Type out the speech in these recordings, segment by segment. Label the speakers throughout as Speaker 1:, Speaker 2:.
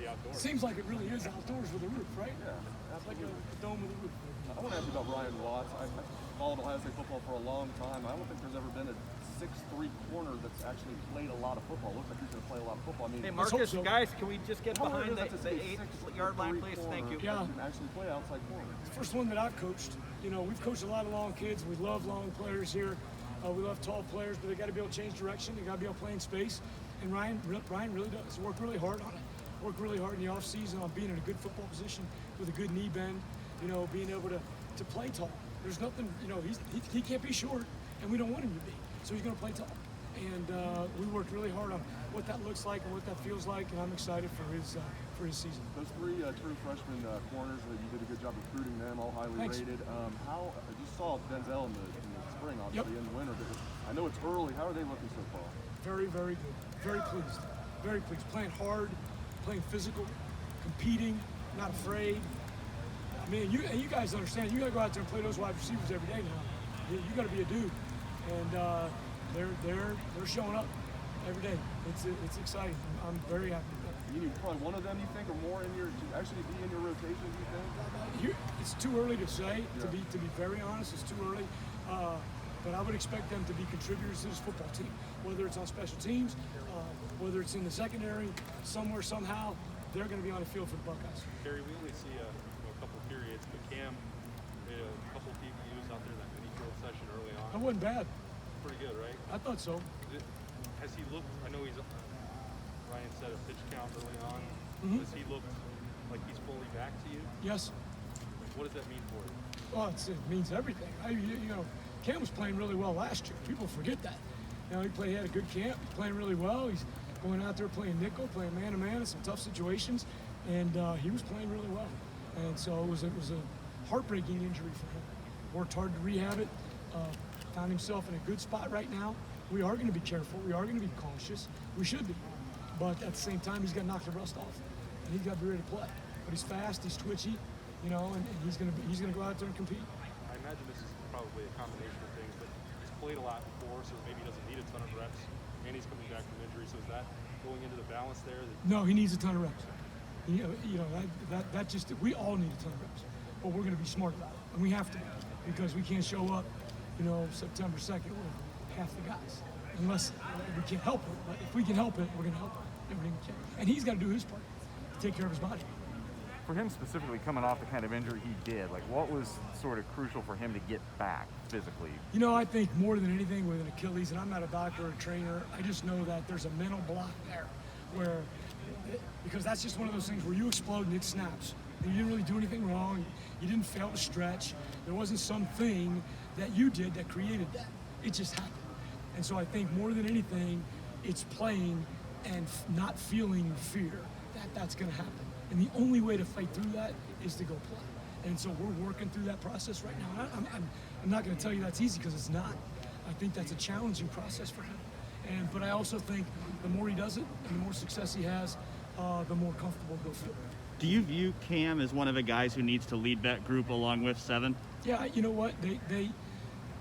Speaker 1: be outdoors.
Speaker 2: Seems like it really is outdoors with a roof, right?
Speaker 3: Yeah,
Speaker 2: It's like a dome with a roof.
Speaker 3: I want to ask you about Ryan Watts. I followed Ohio State football for a long time. I don't think there's ever been a 6'3" corner that's actually played a lot of football. Looks like he's going to play a lot of football. I mean,
Speaker 4: Hey,
Speaker 2: Let's hope
Speaker 4: Marcus,
Speaker 2: so.
Speaker 4: guys, can we just get
Speaker 3: how hard
Speaker 4: behind
Speaker 3: is that to
Speaker 4: the
Speaker 3: say
Speaker 4: 8-yard line, please? Thank you.
Speaker 2: Yeah.
Speaker 3: You can actually play outside corner.
Speaker 2: First one that I've coached. You know, we've coached a lot of long kids. We love long players here. We love tall players, but they got to be able to change direction. They got to be able to play in space. And Ryan really does. Work really hard on it. Work really hard in the offseason on being in a good football position with a good knee bend. You know, being able to play tall. There's nothing. You know, he can't be short, and we don't want him to be. So he's going to play tall. And we worked really hard on what that looks like and what that feels like, and I'm excited for his season.
Speaker 3: Those three true freshman corners, you did a good job recruiting them, all highly
Speaker 2: Thanks.
Speaker 3: rated. How you saw Denzel in the spring, obviously,
Speaker 2: Yep.
Speaker 3: in the winter. But I know it's early. How are they looking so far?
Speaker 2: Very, very good. Very pleased. Very pleased. Playing hard, playing physical, competing, not afraid. I mean, you guys understand. You got to go out there and play those wide receivers every day now. You got to be a dude, and they're showing up every day. It's exciting. I'm very happy with that.
Speaker 3: You need probably one of them, you think, or more in your to actually be in your rotation. Do you think?
Speaker 2: It's too early to say. To be very honest, it's too early. But I would expect them to be contributors to this football team, whether it's on special teams, whether it's in the secondary, somewhere, somehow, they're going to be on the field for the Buckeyes.
Speaker 1: Kerry, we only see a couple periods, but Cam made a couple PBUs out there in that mini field session early
Speaker 2: That
Speaker 1: on.
Speaker 2: wasn't bad.
Speaker 1: Pretty good, right?
Speaker 2: I thought so.
Speaker 1: Has he looked? I know Ryan said a pitch count early on. Has he looked like he's fully back to you?
Speaker 2: Yes.
Speaker 1: What does that mean for you?
Speaker 2: Well, it means everything. Cam was playing really well last year. People forget that. You know, he had a good camp. He's playing really well. He's going out there playing nickel, playing man-to-man in some tough situations, and he was playing really well. And so it was a heartbreaking injury for him. Worked hard to rehab it. Found himself in a good spot right now. We are going to be careful. We are going to be cautious. We should be. But at the same time, he's got to knock the rust off, and he's got to be ready to play. But he's fast. He's twitchy. You know, and he's going to go out there and compete.
Speaker 1: I imagine this is probably a combination of things, but he's played a lot before, so maybe he doesn't need a ton of reps, and he's coming back from injury. So is that going into the balance there?
Speaker 2: No, he needs a ton of reps. That just we all need a ton of reps, but we're going to be smart about it, and we have to because we can't show up, September 2nd with half the guys unless we can't help it. But if we can help it, we're going to help it. Everything we can, and he's got to do his part to take care of his body.
Speaker 5: For him specifically, coming off the kind of injury he did, like what was sort of crucial for him to get back physically?
Speaker 2: I think more than anything with an Achilles, and I'm not a doctor or a trainer, I just know that there's a mental block there because that's just one of those things where you explode and it snaps. And you didn't really do anything wrong. You didn't fail to stretch. There wasn't something that you did that created that. It just happened. And so I think more than anything, it's playing and not feeling fear that that's going to happen. And the only way to fight through that is to go play. And so we're working through that process right now. I'm not going to tell you that's easy because it's not. I think that's a challenging process for him. But I also think the more he does it and the more success he has, the more comfortable he'll feel.
Speaker 4: Do you view Cam as one of the guys who needs to lead that group along with Seven?
Speaker 2: Yeah, you know what?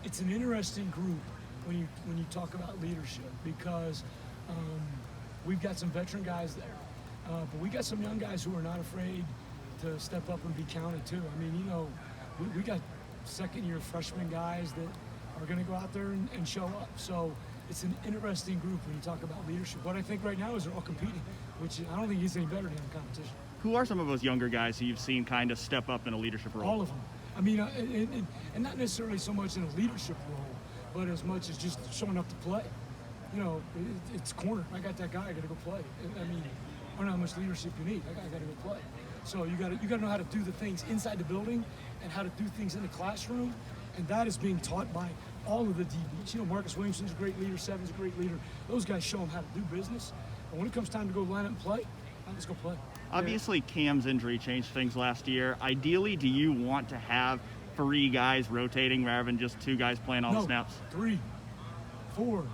Speaker 2: It's an interesting group when you talk about leadership because we've got some veteran guys there. But we got some young guys who are not afraid to step up and be counted too. I mean, we got second-year freshman guys that are going to go out there and show up. So it's an interesting group when you talk about leadership. What I think right now is they're all competing, which I don't think he's any better than the competition.
Speaker 4: Who are some of those younger guys who you've seen kind of step up in a leadership role?
Speaker 2: All of them. I mean, and not necessarily so much in a leadership role, but as much as just showing up to play. It's corner. I got that guy. I got to go play. I mean, I don't know how much leadership you need. I got to go play. So you got to know how to do the things inside the building and how to do things in the classroom, and that is being taught by all of the DBs. Marcus Williamson's a great leader. Seven's a great leader. Those guys show them how to do business. And when it comes time to go line up and play, let's go play.
Speaker 4: Obviously, Cam's injury changed things last year. Ideally, do you want to have 3 guys rotating rather than just 2 guys playing all the snaps?
Speaker 2: 3, 4,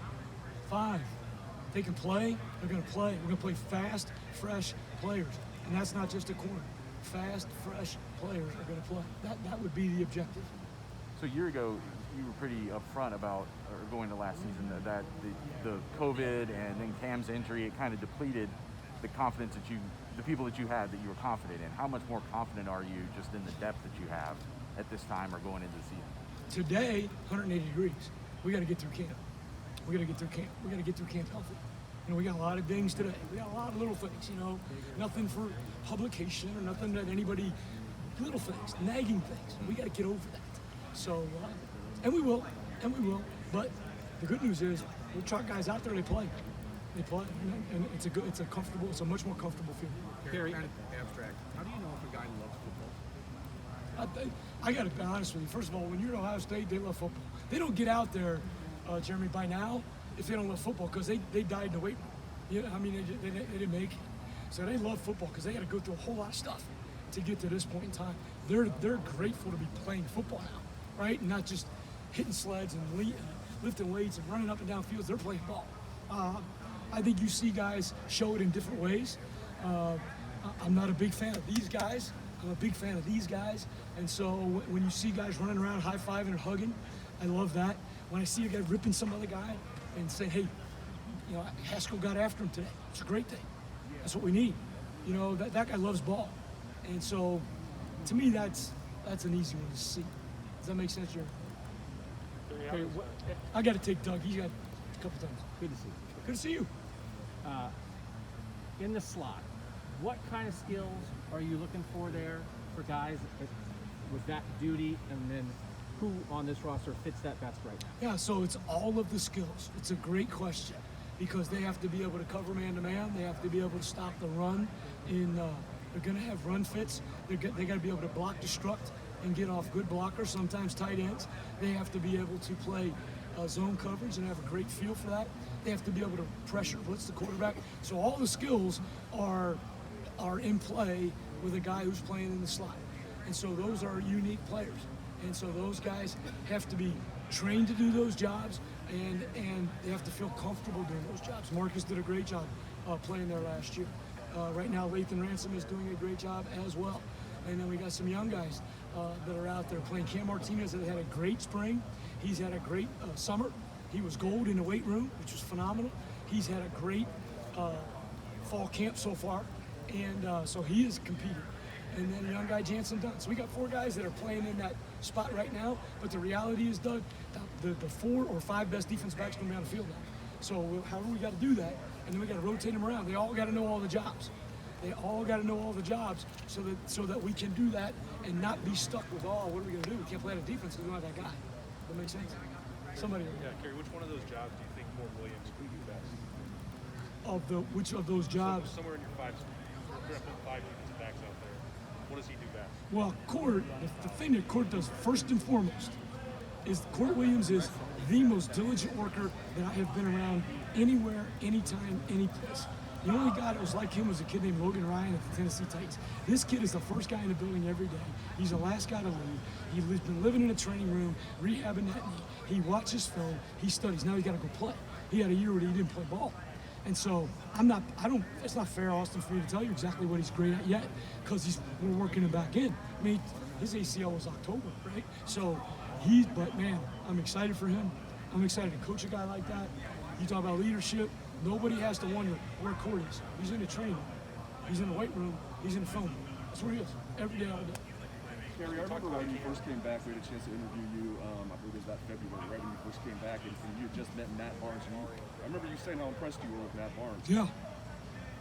Speaker 2: 5. They can play. They're going to play. We're going to play fast, fresh players. And that's not just a corner. Fast, fresh players are going to play. That would be the objective.
Speaker 5: So a year ago, you were pretty upfront about, or going to last season, that the COVID and then Cam's injury, it kind of depleted the confidence that the people that you had that you were confident in. How much more confident are you just in the depth that you have at this time or going into the season?
Speaker 2: Today, 180 degrees. We got to get through camp. We got to get through camp. We got to get through camp healthy. You know, we got a lot of dings today. We got a lot of little things, you know, nothing for publication or nothing that anybody, little things, nagging things. We got to get over that. So, and we will. But the good news is, we'll truck guys out there, they play, and it's a much more comfortable feeling.
Speaker 6: Kerry, kind of abstract. How do you know if a guy loves football?
Speaker 2: I got to be honest with you. First of all, when you're at Ohio State, they love football. They don't get out there, Jeremy, by now, if they don't love football, because they died in the weight room. You know, I mean, they didn't make it. So they love football because they got to go through a whole lot of stuff to get to this point in time. They're grateful to be playing football now, right? And not just hitting sleds and lifting weights and running up and down fields. They're playing ball. I think you see guys show it in different ways. I'm not a big fan of these guys. I'm a big fan of these guys. And so when you see guys running around high-fiving and hugging, I love that. When I see a guy ripping some other guy and saying, hey, you know, Haskell got after him today. It's a great thing. That's what we need. You know, that guy loves ball. And so, to me, that's an easy one to see. Does that make sense, Jerry?
Speaker 1: Kerry,
Speaker 2: I got to take Doug. He's got a couple times.
Speaker 6: Good to see you.
Speaker 2: Good to see you.
Speaker 6: In the slot, what kind of skills are you looking for there for guys with that duty, and then who on this roster fits that best right now?
Speaker 2: Yeah, so it's all of the skills. It's a great question because they have to be able to cover man-to-man. They have to be able to stop the run. They're going to have run fits. They got to be able to block, destruct, and get off good blockers, sometimes tight ends. They have to be able to play zone coverage and have a great feel for that. They have to be able to pressure, blitz the quarterback. So all the skills are in play with a guy who's playing in the slot. And so those are unique players. And so those guys have to be trained to do those jobs, and they have to feel comfortable doing those jobs. Marcus did a great job playing there last year. Right now, Lathan Ransom is doing a great job as well. And then we got some young guys that are out there playing. Cam Martinez had a great spring. He's had a great summer. He was gold in the weight room, which was phenomenal. He's had a great fall camp so far, and so he is competing. And then young guy Jansen Dunn. So we got 4 guys that are playing in that spot right now. But the reality is, Doug, the 4 or 5 best defense backs going to be on the field now. So however we got to do that, and then we got to rotate them around. They all got to know all the jobs. They all got to know all the jobs so that we can do that and not be stuck with, what are we going to do? We can't play the defense because we don't have that guy. That makes sense? Somebody.
Speaker 1: Yeah, Kerry, which one of those jobs do you think Court Williams can do best?
Speaker 2: Which of those jobs?
Speaker 1: Somewhere in your 5, we're going to put 5 defensive backs out there. What does he do best?
Speaker 2: Well, Court, the thing that Court does first and foremost is Court Williams is the most diligent worker that I have been around anywhere, anytime, any place. The only guy that was like him was a kid named Logan Ryan at the Tennessee Titans. This kid is the first guy in the building every day. He's the last guy to leave. He's been living in a training room, rehabbing that knee. He watches film, he studies. Now he's got to go play. He had a year where he didn't play ball. And so it's not fair, Austin, for me to tell you exactly what he's great at yet, because we're working him back in. I mean, his ACL was October, right? So but man, I'm excited for him. I'm excited to coach a guy like that. You talk about leadership. Nobody has to wonder where Court is. He's in the training room. He's in the weight room. He's in the film room. That's where he is, every day, all day.
Speaker 3: Kerry, I remember when you first came back, we had a chance to interview you, I believe it was that February, right when you first came back, and you had just met Matt Barnes. I remember you saying how impressed you were with Matt Barnes.
Speaker 2: Yeah.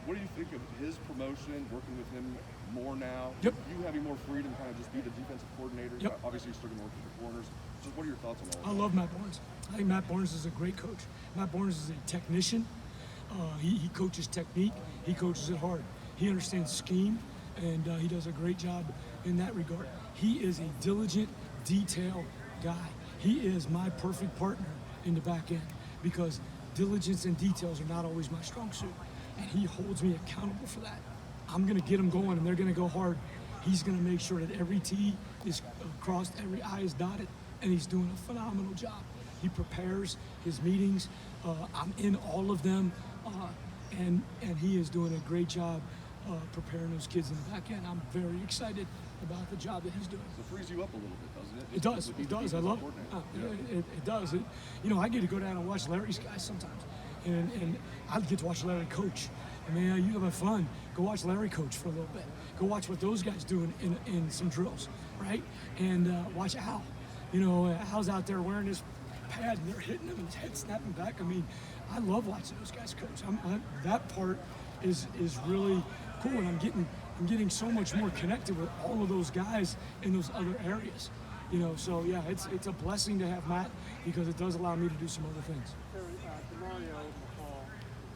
Speaker 3: What do you think of his promotion, working with him more now?
Speaker 2: Yep.
Speaker 3: You having more freedom, kind of just be the defensive coordinator?
Speaker 2: Yep.
Speaker 3: Obviously, you're still going to work with the corners. Just what are your thoughts on all
Speaker 2: I love Matt Barnes. I think Matt Barnes is a great coach. Matt Barnes is a technician. He coaches technique. He coaches it hard. He understands scheme, and he does a great job in that regard. He is a diligent, detail guy. He is my perfect partner in the back end because diligence and details are not always my strong suit, and he holds me accountable for that. I'm going to get them going, and they're going to go hard. He's going to make sure that every T is crossed, every I is dotted, and he's doing a phenomenal job. He prepares his meetings. I'm in all of them, and he is doing a great job preparing those kids in the back end. I'm very excited about the job that he's doing.
Speaker 3: So it frees you up a little bit, doesn't it?
Speaker 2: It does. It does. I love it. It does. I get to go down and watch Larry's guys sometimes, and I get to watch Larry coach. I mean, you have fun. Go watch Larry coach for a little bit. Go watch what those guys do in some drills, right? And watch Al. You know, Al's out there wearing his pad and they're hitting him and his head snapping back. I mean, I love watching those guys coach. That part is really cool, and I'm getting so much more connected with all of those guys in those other areas. You know, so yeah, it's a blessing to have Matt because it does allow me to do some other things.
Speaker 7: Terry, DeMario in the fall,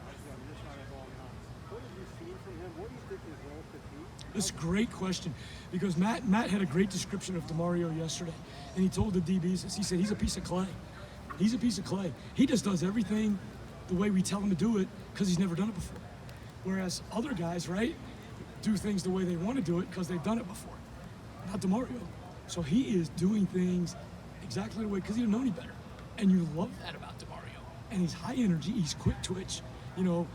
Speaker 7: your side of the ball now. What have you seen from him? What do you think his role could be?
Speaker 2: This is a great question because Matt had a great description of DeMario yesterday, and he told the DBs this. He said he's a piece of clay. He's a piece of clay. He just does everything the way we tell him to do it because he's never done it before. Whereas other guys, right, do things the way they want to do it because they've done it before. Not DeMario. So he is doing things exactly the way because he didn't know any better. And you love that about DeMario. And he's high energy. He's quick twitch. You know,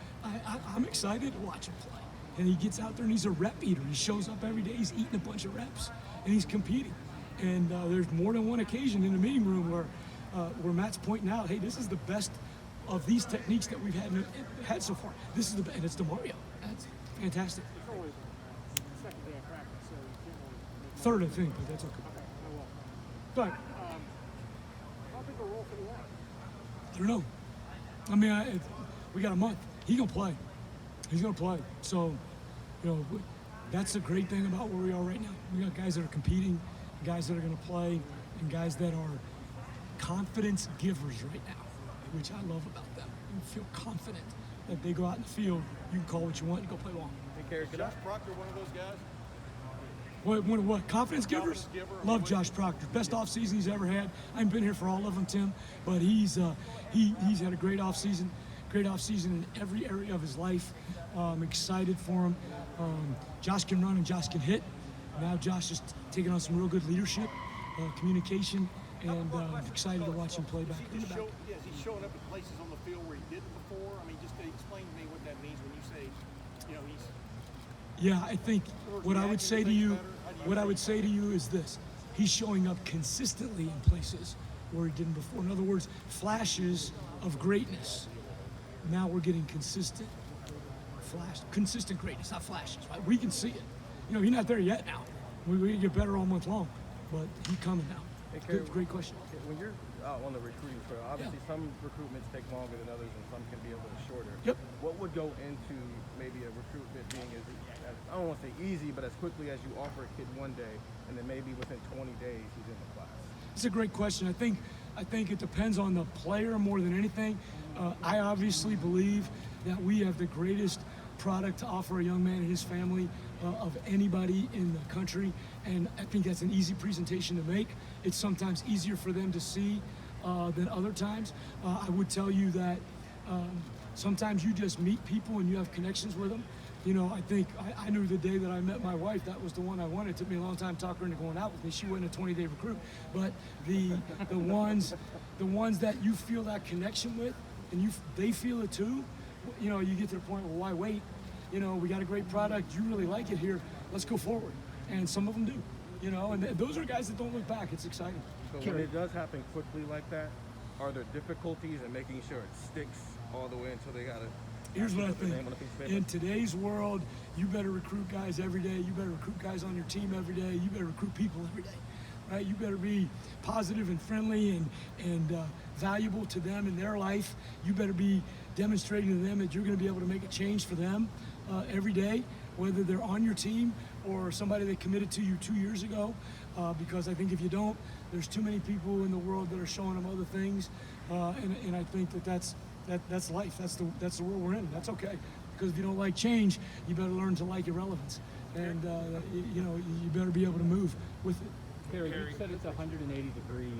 Speaker 2: I'm excited to watch him play. And he gets out there and he's a rep eater. He shows up every day. He's eating a bunch of reps and he's competing. And there's more than one occasion in the meeting room where Matt's pointing out, hey, this is the best of these techniques that we've had so far. This is the best, and it's DeMario. That's fantastic.
Speaker 7: It's always the second day of practice, so you can't always.
Speaker 2: Third, I think, but that's okay.
Speaker 7: Okay, I will.
Speaker 2: But
Speaker 7: How big a role could he have?
Speaker 2: I don't know. I mean, we got a month. He's gonna play. He's gonna play. So, you know, that's the great thing about where we are right now. We got guys that are competing, guys that are gonna play, and guys that are confidence givers right now, which I love about them. You feel confident that they go out in the field. You can call what you want and go play ball.
Speaker 3: Hey, Kerry, Josh Proctor, one of those guys?
Speaker 2: What confidence givers?
Speaker 3: Confidence giver.
Speaker 2: Love Josh Proctor. Best offseason he's ever had. I haven't been here for all of them, Tim, but he's had a great offseason. Great offseason in every area of his life. I'm excited for him. Josh can run and Josh can hit. Now Josh is taking on some real good leadership, communication, and I'm excited to watch him play back in the back.
Speaker 8: Is he showing up at places on the field where he didn't before? I mean, just explain to me what that means when you say, you know, he's.
Speaker 2: Yeah, I think what I would say to you is this: he's showing up consistently in places where he didn't before. In other words, flashes of greatness. Now we're getting consistent greatness, not flashes. Right? We can see it. You know, he's not there yet now. We get better all month long, but he's coming now.
Speaker 3: Hey, Kerry,
Speaker 2: Great question.
Speaker 3: When you're out on the recruiting trail, obviously some recruitments take longer than others and some can be a little shorter.
Speaker 2: Yep.
Speaker 3: What would go into maybe a recruitment being as I don't want to say easy, but as quickly as you offer a kid one day and then maybe within 20 days he's in the class?
Speaker 2: It's a great question. I think it depends on the player more than anything. I obviously believe that we have the greatest product to offer a young man and his family of anybody in the country, and I think that's an easy presentation to make. It's sometimes easier for them to see than other times. I would tell you that sometimes you just meet people and you have connections with them. You know, I think I knew the day that I met my wife, that was the one I wanted. It took me a long time to talk her into going out with me. She wasn't a 20-day recruit, but the ones that you feel that connection with, and they feel it too. You know, you get to the point, well, why wait? You know, we got a great product. You really like it here. Let's go forward. And some of them do. You know, and those are guys that don't look back. It's exciting.
Speaker 3: So when it does happen quickly like that, are there difficulties in making sure it sticks all the way until they got to?
Speaker 2: Here's what I think. In today's world, you better recruit guys every day. You better recruit guys on your team every day. You better recruit people every day, right? You better be positive and friendly and valuable to them in their life. You better be demonstrating to them that you're going to be able to make a change for them every day, whether they're on your team or somebody that committed to you 2 years ago. Because I think if you don't, there's too many people in the world that are showing them other things, and I think that's life. That's the world we're in. That's okay. Because if you don't like change, you better learn to like irrelevance, and you know, you better be able to move with it.
Speaker 6: Kerry, you said it's 180 degrees,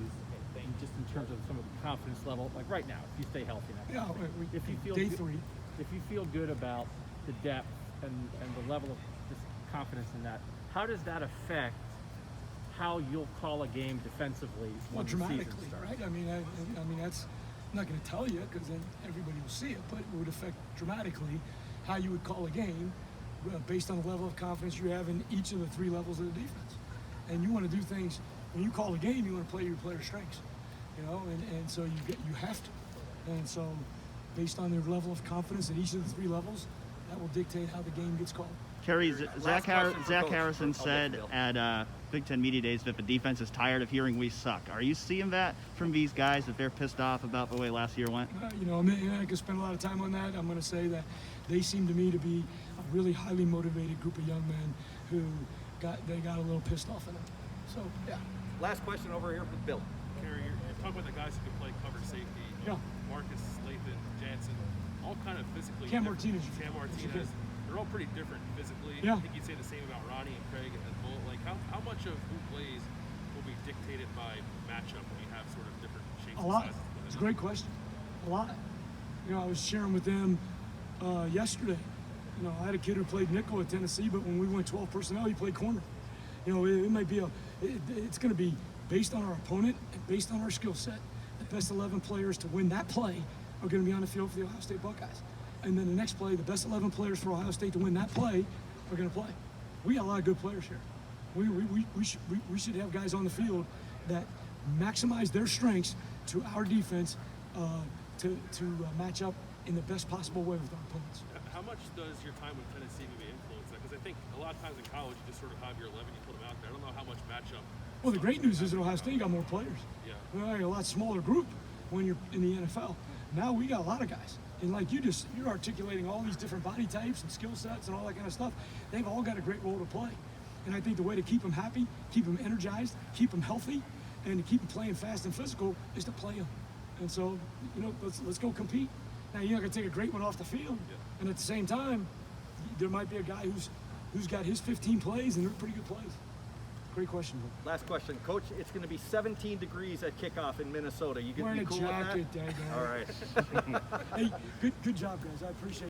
Speaker 6: just in terms of some of the confidence level. Like right now, if you stay healthy,
Speaker 2: Yeah,
Speaker 6: if you feel
Speaker 2: day
Speaker 6: good,
Speaker 2: 3.
Speaker 6: if you feel good about the depth and the level of just confidence in that, how does that affect how you'll call a game defensively
Speaker 2: Well,
Speaker 6: when the season
Speaker 2: dramatically,
Speaker 6: starts?
Speaker 2: right? I mean, that's I'm not going to tell you because then everybody will see it, but it would affect dramatically how you would call a game based on the level of confidence you have in each of the 3 levels of the defense. And you want to do things when you call a game. You want to play your player's strengths, you know, and so you have to. And so, based on their level of confidence at each of the 3 levels, that will dictate how the game gets called.
Speaker 4: Kerry,
Speaker 5: Last question for
Speaker 4: Zach
Speaker 5: Coach.
Speaker 4: Harrison
Speaker 5: Oh,
Speaker 4: said
Speaker 5: Bill.
Speaker 4: at Big Ten Media Days that the defense is tired of hearing we suck. Are you seeing that from these guys, that they're pissed off about the way last year went?
Speaker 2: You know, I could spend a lot of time on that. I'm going to say that they seem to me to be a really highly motivated group of young men who got a little pissed off in them. So, yeah.
Speaker 5: Last question over here with Bill.
Speaker 1: Kerry, you're talking about the guys who can play cover safety.
Speaker 2: Yeah.
Speaker 1: Marcus, Lathan, Jansen, all kind of physically.
Speaker 2: Cam
Speaker 1: different.
Speaker 2: Martinez.
Speaker 1: Cam Martinez. They're all pretty different physically.
Speaker 2: Yeah.
Speaker 1: I think you'd say the same about Ronnie and Craig and Bull. Like, how much of who plays will be dictated by matchup when you have sort of different shapes
Speaker 2: A
Speaker 1: and
Speaker 2: lot.
Speaker 1: sizes?
Speaker 2: It's a great question. A lot. You know, I was sharing with them yesterday. You know, I had a kid who played nickel at Tennessee, but when we went 12 personnel, he played corner. You know, it might be it's going to be based on our opponent and based on our skill set. The best 11 players to win that play are going to be on the field for the Ohio State Buckeyes. And then the next play, the best 11 players for Ohio State to win that play are going to play. We got a lot of good players here. We should have guys on the field that maximize their strengths to our defense to match up in the best possible way with our opponents.
Speaker 1: How much does your time with Tennessee maybe influence that? Because I think a lot of times in college, you just sort of have your 11, you put them out there. I don't know how much matchup.
Speaker 2: Well, the great news is that Ohio State got more players.
Speaker 1: Yeah.
Speaker 2: Well, a lot smaller group when you're in the NFL. Now we got a lot of guys. And like you're articulating all these different body types and skill sets and all that kind of stuff. They've all got a great role to play. And I think the way to keep them happy, keep them energized, keep them healthy, and to keep them playing fast and physical is to play them. And so, you know, let's go compete. Now, you're not going to take a great one off the field. And at the same time, there might be a guy who's got his 15 plays, and they're pretty good plays. Great question, Bill.
Speaker 5: Last question, Coach. It's going to be 17 degrees at kickoff in Minnesota. You going to
Speaker 2: Wearing
Speaker 5: be
Speaker 2: a
Speaker 5: cool with
Speaker 2: jacket,
Speaker 5: that?
Speaker 2: daggone.
Speaker 5: All right.
Speaker 2: Hey, good job, guys. I appreciate it.